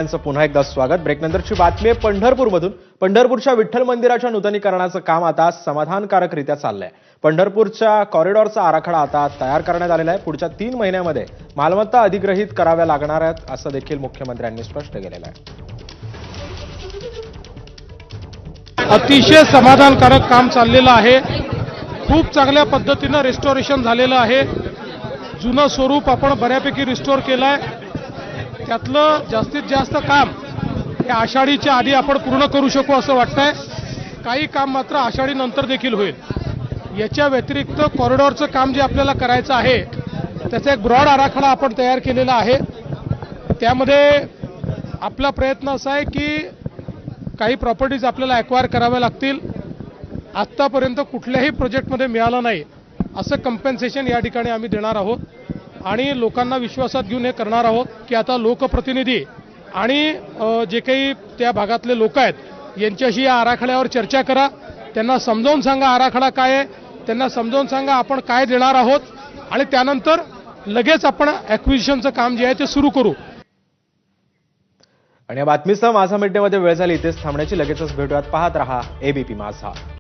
पुन्हा एकदा स्वागत। ब्रेकनंतरची बातमी आहे पंढरपूरमधून। पंढरपूरच्या विठ्ठल मंदिराच्या नूतनीकरणाचं काम आता समाधानकारकरित्या चाललंय। पंढरपूरच्या कॉरिडॉरचा आराखडा आता तयार करण्यात आलेला आहे। पुढच्या 3 महिन्यांमध्ये मालमत्ता अधिग्रहित कराव्या लागणार आहेत असं देखील मुख्यमंत्र्यांनी स्पष्ट केलेलं आहे। अतिशय समाधानकारक काम चाललेलं आहे। खूप चांगल्या पद्धतीने रिस्टोरेशन झालेलं आहे। जुनं स्वरूप आपण बऱ्यापैकी रिस्टोर केलंय। त्यातलं जास्तीत जास्त काम हे आषाढीच्या आधी आपण पूर्ण करू शकू असं वाटतंय। काही काम मात्र आषाढी नंतर देखील होईल। याच्या व्यतिरिक्त कॉरिडॉरचं काम जे आपल्याला करायचं आहे त्याचा एक ब्रॉड आराखडा आपण तयार केलेला आहे। त्यामध्ये आपला प्रयत्न असा आहे की काही प्रॉपर्टीज आपल्याला ॲक्वायर कराव्या लागतील। आत्तापर्यंत कुठल्याही प्रोजेक्टमध्ये मिळालं नाही असं कम्पेन्सेशन या ठिकाणी आम्ही देणार आहोत आणि लोकांना विश्वासात घेऊन हे करणार आहोत की आता लोकप्रतिनिधी आणि जे काही त्या भागातले लोक आहेत यांच्याशी या आराखड्यावर चर्चा करा। त्यांना समजावून सांगा आराखडा काय आहे, त्यांना समजावून सांगा आपण काय देणार आहोत आणि त्यानंतर लगेच आपण ॲक्विजिशनचं काम जे आहे ते सुरू करू। आणि या बातमीसह माझा मिडडेमध्ये वेळ झाली। इथेच थांबण्याची। लगेचच भेटूयात। पाहत रहा एबीपी माझा।